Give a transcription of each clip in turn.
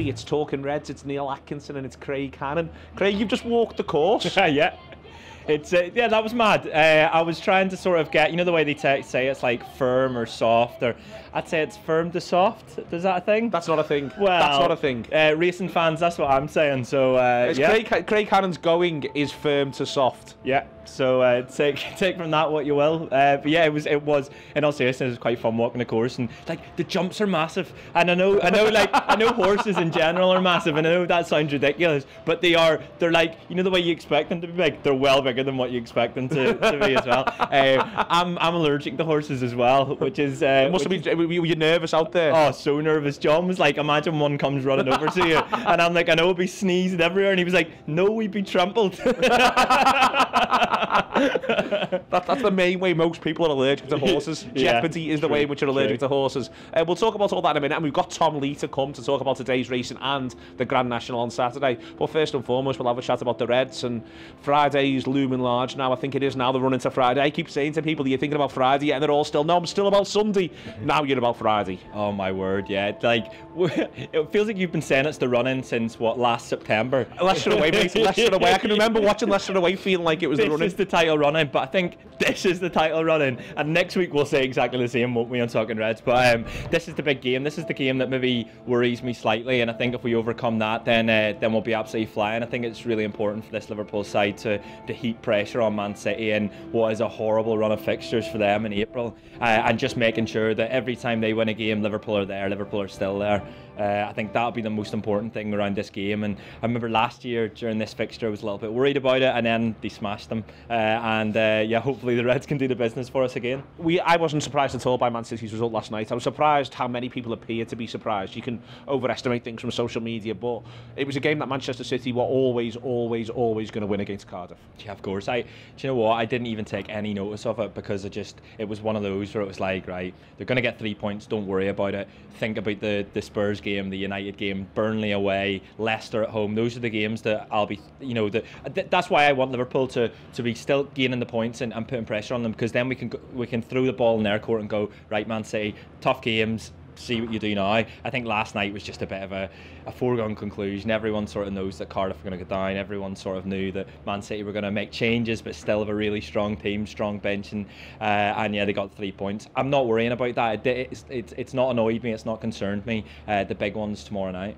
Aintree, it's Talking Reds, it's Neil Atkinson and it's Craig Hannan. Craig, you've just walked the course. Yeah. It's yeah, that was mad. I was trying to sort of get, you know, the way they say it's like firm or soft, or I'd say it's firm to soft. Is that a thing? That's not a thing. Well, that's not a thing. Racing fans, that's what I'm saying. So yeah. Craig Hannan's going is firm to soft. Yeah. So take from that what you will. But yeah, it was in all seriousness, it was quite fun walking the course, and like the jumps are massive. And I know horses in general are massive, and I know that sounds ridiculous, but they're like, you know, the way you expect them to be big. They're well bigger than what you expect them to be as well. I'm allergic to horses as well, which is must have been. Were you nervous out there? Oh, so nervous. John was like, imagine one comes running over to you, and I'm like, I know, we'll be sneezing everywhere, and he was like, no, we'd be trampled. That's the main way most people are allergic to horses. Jeopardy is the way in which you're allergic to horses. We'll talk about all that in a minute, and we've got Tom Lee to come to talk about today's racing and the Grand National on Saturday. But first and foremost, we'll have a chat about the Reds, and Friday's looming large now. I think it is now. They're running to Friday. I keep saying to people, you're thinking about Friday, and they're all still, no, I'm still about Sunday. Now you're about Friday. Oh my word, yeah. Like, it feels like you've been saying it's the running since what, last September? Leicester away, mate. Leicester away. I can remember watching Leicester away feeling like it was the running. This is the title running, but I think this is the title running, and next week we'll say exactly the same, won't we, on Talking Reds? But this is the big game. This is the game that maybe worries me slightly, and I think if we overcome that, then we'll be absolutely flying. I think it's really important for this Liverpool side to heap pressure on Man City in what is a horrible run of fixtures for them in April, and just making sure that every time they win a game, Liverpool are there, Liverpool are still there. I think that'll be the most important thing around this game. And I remember last year during this fixture I was a little bit worried about it, and then they smashed them, yeah, hopefully the Reds can do the business for us again. I wasn't surprised at all by Man City's result last night. I was surprised how many people appear to be surprised. You can overestimate things from social media, but it was a game that Manchester City were always going to win against Cardiff. Yeah, of course. Do you know what, I didn't even take any notice of it, because it was one of those where it was like, right, they're going to get 3 points, don't worry about it. Think about the Spurs game, the United game, Burnley away, Leicester at home. Those are the games that I'll be, you know, that's why I want Liverpool to be still gaining the points and putting pressure on them, because then we can throw the ball in their court and go, right, Man City, tough games, see what you do now. I think last night was just a bit of a foregone conclusion. Everyone sort of knows that Cardiff are going to go down. Everyone sort of knew that Man City were going to make changes, but still have a really strong team, strong bench, and yeah, they got 3 points. I'm not worrying about that. It's not annoyed me. It's not concerned me. The big ones tomorrow night.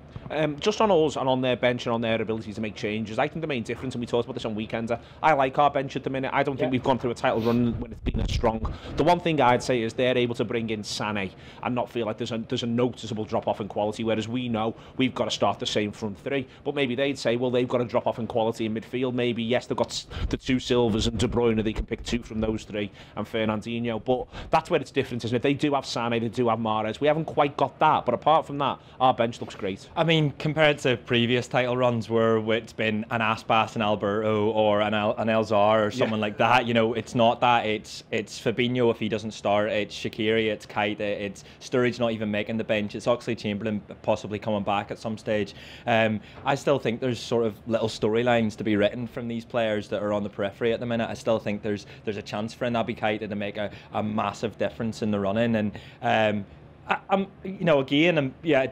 Just on us and on their bench and on their ability to make changes, I think the main difference, and we talked about this on weekends, I like our bench at the minute. I don't think we've gone through a title run when it's been as strong. The one thing I'd say is they're able to bring in Sané and not feel like there's a noticeable drop off in quality, whereas we know we've got to start the same front three. But maybe they'd say, well, they've got to drop off in quality in midfield. Maybe, yes, they've got the two Silvers and De Bruyne, they can pick two from those three, and Fernandinho. But that's where it's different, isn't it? They do have Sané, they do have Mahrez. We haven't quite got that, but apart from that, our bench looks great. I mean, compared to previous title runs where it's been an Aspas and Alberto or an Elzar or someone like that, you know, it's not that. It's Fabinho if he doesn't start, it's Shaqiri, it's Kite, it's Sturridge not even making the bench, it's Oxlade-Chamberlain possibly coming back at some stage. I still think there's sort of little storylines to be written from these players that are on the periphery at the minute. I still think there's a chance for Naby Keita to make a massive difference in the running, and you know, again, yeah,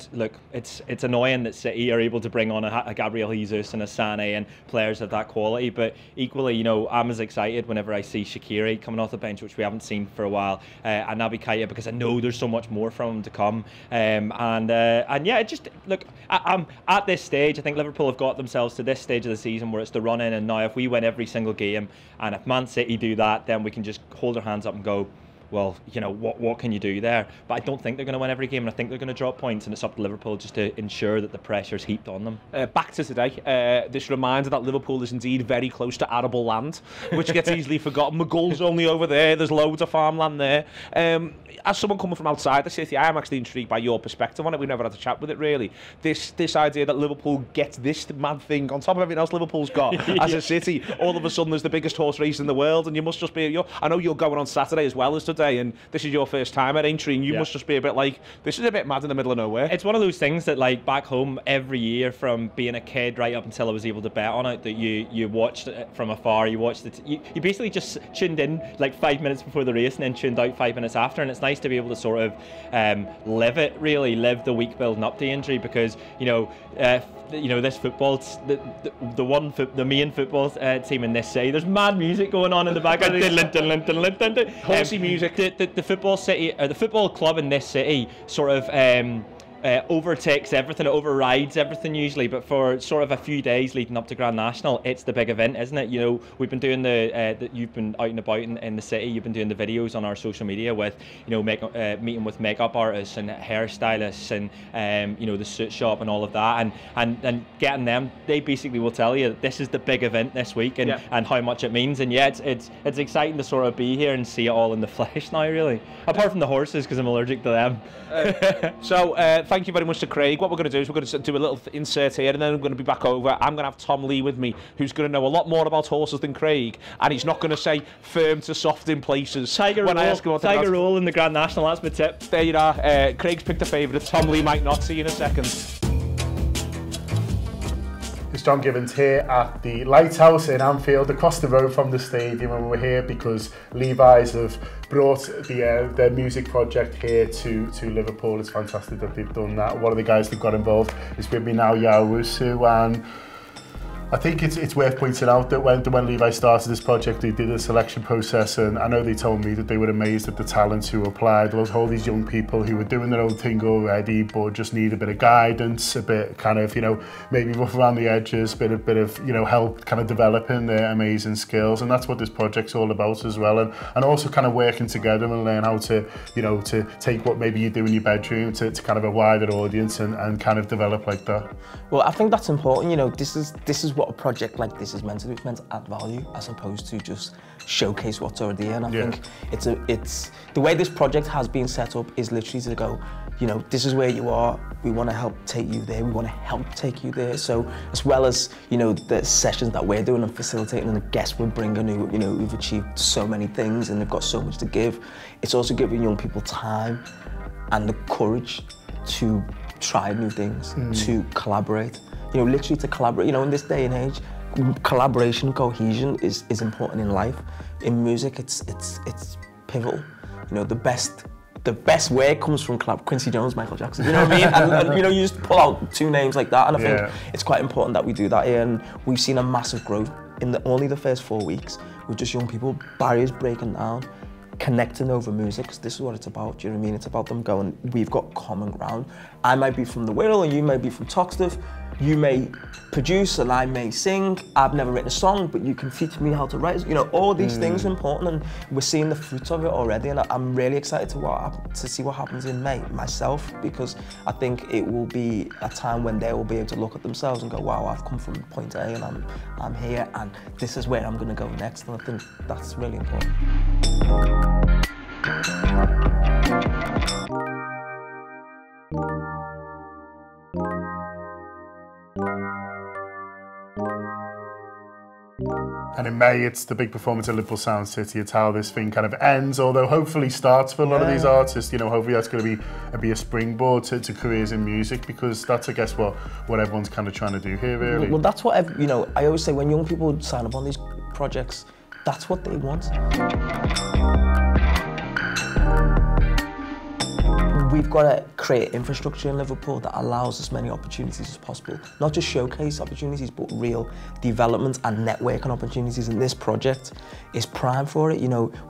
it's annoying that City are able to bring on a Gabriel Jesus and a Sané and players of that quality, but equally, you know, I'm as excited whenever I see Shaqiri coming off the bench, which we haven't seen for a while, and Naby Keita, because I know there's so much more from him to come, and yeah, just look, I'm at this stage, I think Liverpool have got themselves to this stage of the season where it's the run in, and now if we win every single game, and if Man City do that, then we can just hold our hands up and go, well, you know, what can you do there? But I don't think they're going to win every game, and I think they're going to drop points, and it's up to Liverpool just to ensure that the pressure's heaped on them. Back to today, this reminder that Liverpool is indeed very close to arable land, which gets easily forgotten. McGull's only over there, there's loads of farmland there. As someone coming from outside the city, I am actually intrigued by your perspective on it. We've never had a chat with it, really. This idea that Liverpool gets this mad thing on top of everything else Liverpool's got as a city. All of a sudden, there's the biggest horse race in the world, and you must just be... I know you're going on Saturday as well as to day, and this is your first time at Aintree, and you must just be a bit like, this is a bit mad in the middle of nowhere. It's one of those things that, like, back home every year from being a kid right up until I was able to bet on it, that you watched it from afar, you watched it, you basically just tuned in like 5 minutes before the race and then tuned out 5 minutes after, and it's nice to be able to sort of live the week building up to Aintree, because this football, the main football team in this city, there's mad music going on in the background. Horsey music. The football city, or the football club in this city, sort of overtakes everything, it overrides everything usually, but for sort of a few days leading up to Grand National, it's the big event, isn't it? You know, we've been doing you've been out and about in the city, you've been doing the videos on our social media with, meeting with makeup artists and hairstylists and, the suit shop and all of that, and getting them, they basically will tell you that this is the big event this week and how much it means, and it's exciting to sort of be here and see it all in the flesh now, really. Apart from the horses, because I'm allergic to them. Thank you very much to Craig. What we're going to do is we're going to do a little insert here, and then I'm going to be back over. I'm going to have Tom Lee with me, who's going to know a lot more about horses than Craig, and he's not going to say firm to soft in places. Tiger roll in the Grand National, that's my tip. There you are. Craig's picked a favourite. Tom Lee might not. See you in a second. It's John Gibbons here at the Lighthouse in Anfield, across the road from the stadium, and we're here because Levi's have brought their music project here to Liverpool. It's fantastic that they've done that. One of the guys that got involved is with me now, Yawusu, and I think it's worth pointing out that when Levi started this project, they did a selection process, and I know they told me that they were amazed at the talent who applied. There was all these young people who were doing their own thing already, but just need a bit of guidance, a bit kind of, maybe rough around the edges, bit of help kind of developing their amazing skills, and that's what this project's all about as well, and also kind of working together and learn how to, to take what maybe you do in your bedroom to kind of a wider audience and kind of develop like that. Well, I think that's important. This is what a project like this is meant to do. It's meant to add value as opposed to just showcase what's already here. And I think it's the way this project has been set up is literally to go, this is where you are. We want to help take you there. We want to help take you there. So as well as the sessions that we're doing and facilitating, and the guests we're bringing who've achieved so many things and they've got so much to give, it's also giving young people time and the courage to try new things, to collaborate. Literally to collaborate. In this day and age, collaboration, cohesion is important in life. In music, it's pivotal. The best way comes from Quincy Jones, Michael Jackson. You know what I mean? And you just pull out two names like that, and I think it's quite important that we do that here. And we've seen a massive growth in only the first 4 weeks with just young people, barriers breaking down, connecting over music, because this is what it's about. Do you know what I mean? It's about them going, we've got common ground. I might be from the Wirral and you may be from Toxteth. You may produce and I may sing. I've never written a song, but you can teach me how to write. All these things are important, and we're seeing the fruits of it already. And I'm really excited to see what happens in May myself, because I think it will be a time when they will be able to look at themselves and go, wow, I've come from point A and I'm here, and this is where I'm going to go next. And I think that's really important. And in May, it's the big performance at Liverpool Sound City. It's how this thing kind of ends, although hopefully starts for a lot of these artists. Hopefully that's going to be a springboard to careers in music, because that's, I guess, what everyone's kind of trying to do here, really. Well, that's what I always say when young people sign up on these projects, that's what they want. We've got to create infrastructure in Liverpool that allows as many opportunities as possible. Not just showcase opportunities, but real development and networking opportunities. And this project is prime for it.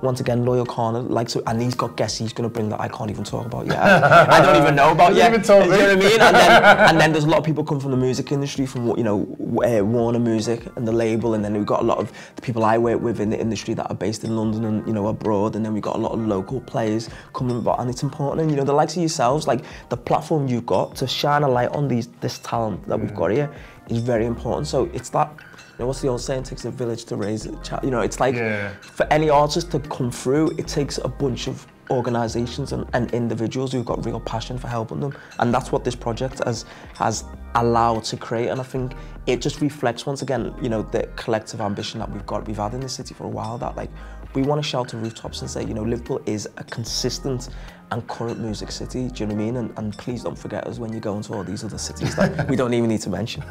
Once again, Loyal Corner likes it, and he's got guests he's going to bring that I can't even talk about yet. I don't even know about yet. Even told me. You know what I mean? And then there's a lot of people come from the music industry, from Warner Music and the label, and then we've got a lot of the people I work with in the industry that are based in London and abroad, and then we've got a lot of local players coming about, and it's important. And the likes of yourselves, like the platform you've got to shine a light on this talent that we've got here is very important. So it's that know what's the old saying? It takes a village to raise a child. You know, it's like for any artist to come through, it takes a bunch of organisations and individuals who've got real passion for helping them, and that's what this project has allowed to create. And I think it just reflects once again, you know, the collective ambition that we've had in this city for a while, that like we want to shout to rooftops and say, you know, Liverpool is a consistent and current music city, do you know what I mean? And please don't forget us when you go into all these other cities that we don't even need to mention.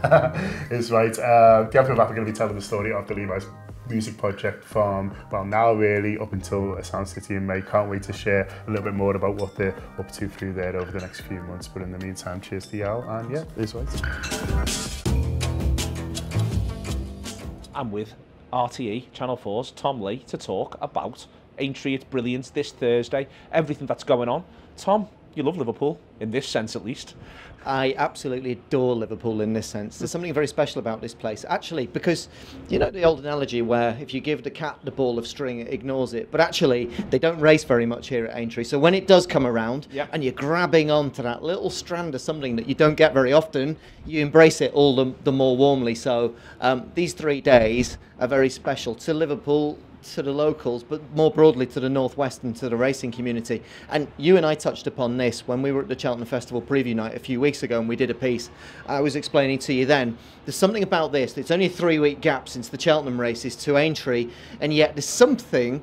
It's right. The Anfield are going to be telling the story of the Levi's music project from, well, now really up until Sound City in May. Can't wait to share a little bit more about what they're up to through there over the next few months. But in the meantime, cheers to Yal, and yeah, it's right. I'm with RTE, Channel 4's Tom Lee, to talk about Aintree, its brilliance this Thursday, everything that's going on. Tom, you love Liverpool, in this sense at least. I absolutely adore Liverpool in this sense. There's something very special about this place, actually, because you know the old analogy where if you give the cat the ball of string, it ignores it. But actually, they don't race very much here at Aintree. So when it does come around and you're grabbing onto that little strand of something that you don't get very often, you embrace it all the more warmly. So these 3 days are very special to Liverpool, to the locals, but more broadly to the Northwest and to the racing community. And you and I touched upon this when we were at the Cheltenham Festival preview night a few weeks ago, and we did a piece. I was explaining to you then, there's something about this. It's only a 3-week gap since the Cheltenham races to Aintree, and yet there's something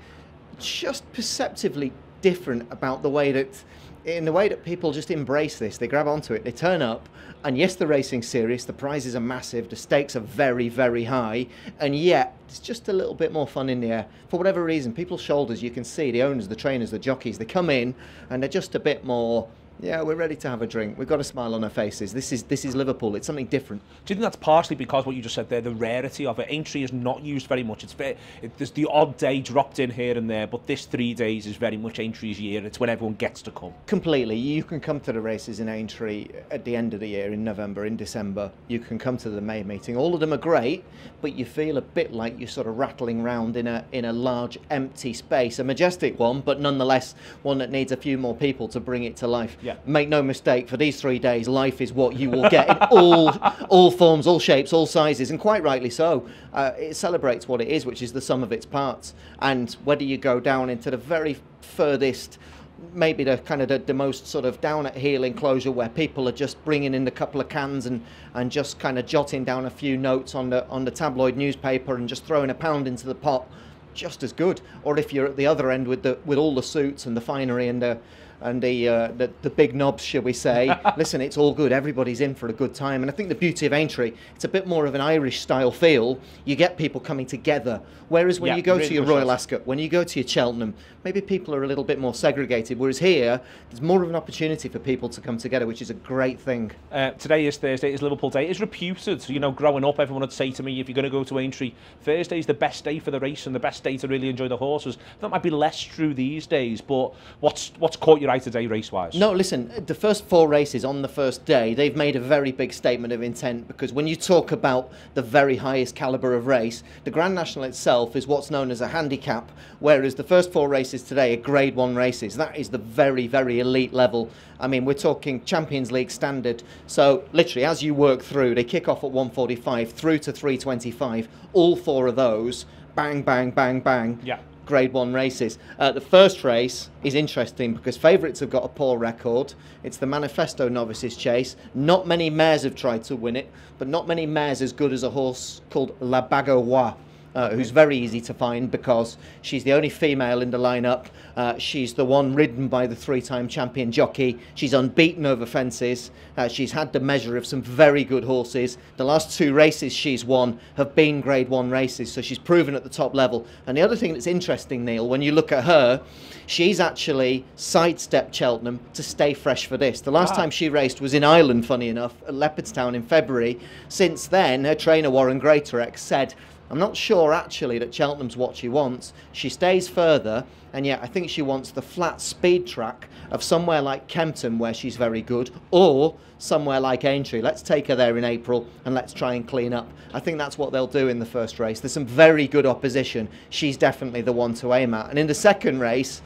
just perceptively different about the way that people just embrace this. They grab onto it, they turn up, and yes, the racing's serious, the prizes are massive, the stakes are very, very high, and yet it's just a little bit more fun in the air. For whatever reason, people's shoulders, you can see the owners, the trainers, the jockeys, they come in and they're just a bit more, yeah, we're ready to have a drink. We've got a smile on our faces. This is Liverpool. It's something different. Do you think that's partially because what you just said there, the rarity of it? Aintree is not used very much. There's the odd day dropped in here and there, but this 3 days is very much Aintree's year. It's when everyone gets to come. Completely. You can come to the races in Aintree at the end of the year, in November, in December. You can come to the May meeting. All of them are great, but you feel a bit like you're sort of rattling around in a large empty space. A majestic one, but nonetheless one that needs a few more people to bring it to life. Yeah. Make no mistake, for these 3 days, life is what you will get in all forms, all shapes, all sizes, and quite rightly so. It celebrates what it is, which is the sum of its parts. And whether you go down into the very furthest, maybe the most sort of down at heel enclosure where people are just bringing in a couple of cans and just kind of jotting down a few notes on the tabloid newspaper and just throwing £1 into the pot, just as good. Or if you're at the other end with all the suits and the finery and the big knobs, shall we say. Listen, it's all good. Everybody's in for a good time. And I think the beauty of Aintree, it's a bit more of an Irish style feel. You get people coming together. Whereas when you go to your Royal Ascot, when you go to your Cheltenham, maybe people are a little bit more segregated. Whereas here, there's more of an opportunity for people to come together, which is a great thing. Today is Thursday, it's Liverpool Day. It's reputed, you know, growing up, everyone would say to me, if you're going to go to Aintree, Thursday's the best day for the race and the best day to really enjoy the horses. That might be less true these days, but what's caught your eye today race-wise? No, listen, the first 4 races on the first day, they've made a very big statement of intent, because when you talk about the very highest calibre of race, the Grand National itself is what's known as a handicap, whereas the first 4 races today are Grade 1 races. That is the very, very elite level. I mean, we're talking Champions League standard. So literally, as you work through, they kick off at 1:45 through to 3:25. All 4 of those, bang, bang, bang, bang. Yeah. Grade 1 races. The first race is interesting because favourites have got a poor record. It's the Manifesto Novices Chase. Not many mares have tried to win it, but not many mares as good as a horse called La Bagoua. Who's very easy to find because she's the only female in the lineup. She's the one ridden by the 3-time champion jockey. She's unbeaten over fences. She's had the measure of some very good horses. The last 2 races she's won have been Grade 1 races, so she's proven at the top level. And the other thing that's interesting, Neil, when you look at her, she's actually sidestepped Cheltenham to stay fresh for this. The last time she raced was in Ireland, funny enough, at Leopardstown in February. Since then, her trainer, Warren Greatorex, said, I'm not sure actually that Cheltenham's what she wants. She stays further, and yet I think she wants the flat speed track of somewhere like Kempton, where she's very good, or somewhere like Aintree. Let's take her there in April and let's try and clean up. I think that's what they'll do in the first race. There's some very good opposition. She's definitely the one to aim at. And in the second race,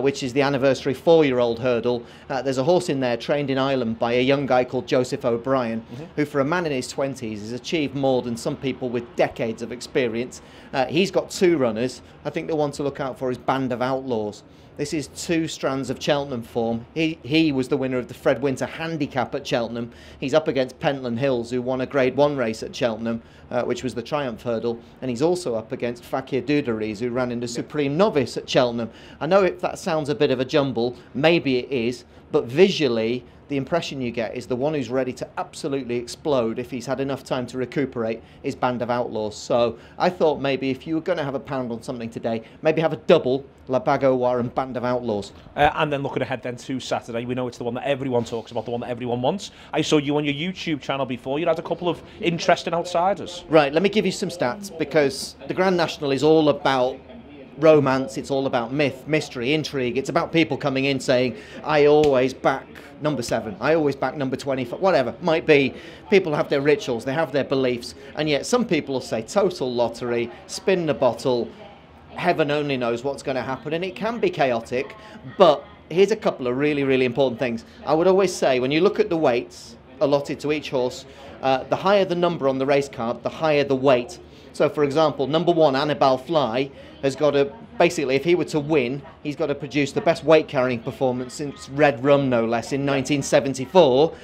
which is the anniversary 4-year-old hurdle, there's a horse in there trained in Ireland by a young guy called Joseph O'Brien, who for a man in his 20s has achieved more than some people with decades of experience. He's got 2 runners. I think the one to look out for is Band of Outlaws. This is 2 strands of Cheltenham form. He was the winner of the Fred Winter Handicap at Cheltenham. He's up against Pentland Hills, who won a Grade 1 race at Cheltenham, which was the Triumph Hurdle. And he's also up against Fakir Dudaries, who ran in the Supreme Novice at Cheltenham. I know if that sounds a bit of a jumble, maybe it is, but visually, the impression you get is the one who's ready to absolutely explode if he's had enough time to recuperate is Band of Outlaws. So I thought maybe if you were going to have a pound on something today, maybe have a double La Bagoa and Band of Outlaws. And then looking ahead then to Saturday, we know it's the one that everyone talks about, the one that everyone wants. I saw you on your YouTube channel before. You had a couple of interesting outsiders. Right, let me give you some stats, because the Grand National is all about romance, it's all about myth, mystery, intrigue. It's about people coming in saying, I always back number 7, I always back number 25, whatever might be. People have their rituals, they have their beliefs, and yet some people will say total lottery, spin the bottle, heaven only knows what's going to happen, and it can be chaotic. But here's a couple of really, really important things. I would always say, when you look at the weights allotted to each horse, the higher the number on the race card, the higher the weight. So for example, number 1, Annabelle Fly, has got to, basically, if he were to win, he's got to produce the best weight carrying performance since Red Rum, no less, in 1974.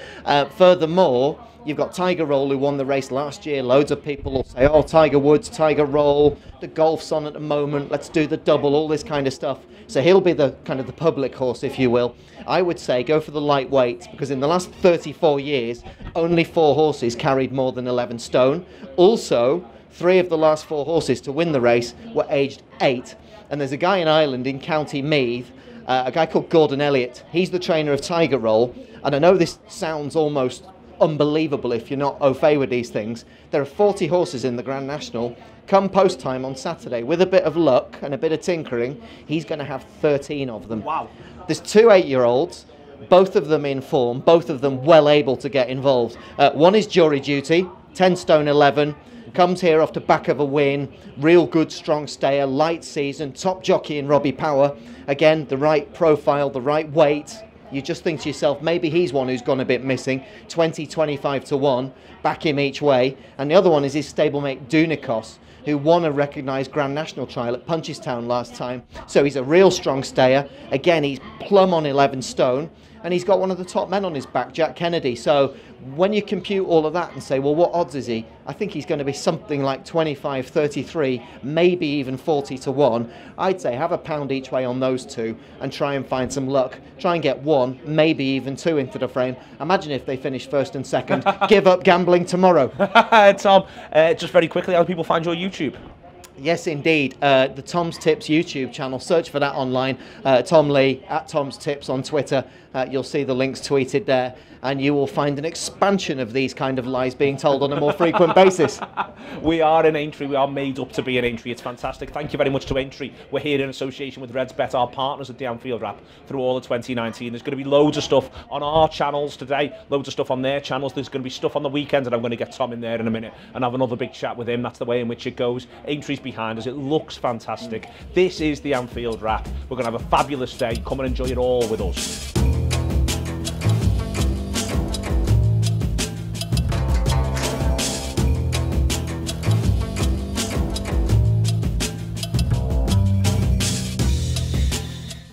Furthermore, you've got Tiger Roll, who won the race last year. Loads of people will say, oh, Tiger Woods, Tiger Roll, the golf's on at the moment, let's do the double, all this kind of stuff. So he'll be the kind of the public horse, if you will. I would say go for the lightweights, because in the last 34 years, only 4 horses carried more than 11 stone. Also, 3 of the last 4 horses to win the race were aged 8. And there's a guy in Ireland, in County Meath, a guy called Gordon Elliott. He's the trainer of Tiger Roll. And I know this sounds almost unbelievable if you're not au fait with these things. There are 40 horses in the Grand National. Come post time on Saturday, with a bit of luck and a bit of tinkering, he's going to have 13 of them. Wow. There's 2 8-year-olds, both of them in form, both of them well able to get involved. One is Jury Duty, 10 stone 11. Comes here off the back of a win, real good strong stayer, light season, top jockey in Robbie Power. Again, the right profile, the right weight. You just think to yourself, maybe he's one who's gone a bit missing. 20, 25 to 1, back him each way. And the other one is his stablemate Dunikos, who won a recognised Grand National trial at Punchestown last time. So he's a real strong stayer. Again, he's plumb on 11 stone. And he's got one of the top men on his back, Jack Kennedy. So when you compute all of that and say, well, what odds is he? I think he's going to be something like 25, 33, maybe even 40 to 1. I'd say have a pound each way on those 2 and try and find some luck. Try and get 1, maybe even 2 into the frame. Imagine if they finish 1st and 2nd. Give up gambling tomorrow. Tom, just very quickly, how do people find your YouTube? Yes, indeed. The Tom's Tips YouTube channel. Search for that online. Tom Lee, at Tom's Tips on Twitter. You'll see the links tweeted there. And you will find an expansion of these kind of lies being told on a more frequent basis. We are in Aintree. We are made up to be in Aintree. It's fantastic. Thank you very much to Aintree. We're here in association with RedsBet, our partners at the Anfield Wrap, through all of 2019. There's going to be loads of stuff on our channels today, loads of stuff on their channels. There's going to be stuff on the weekend, and I'm going to get Tom in there in a minute and have another big chat with him. That's the way in which it goes. Aintree's behind us. It looks fantastic. This is the Anfield Wrap. We're going to have a fabulous day. Come and enjoy it all with us.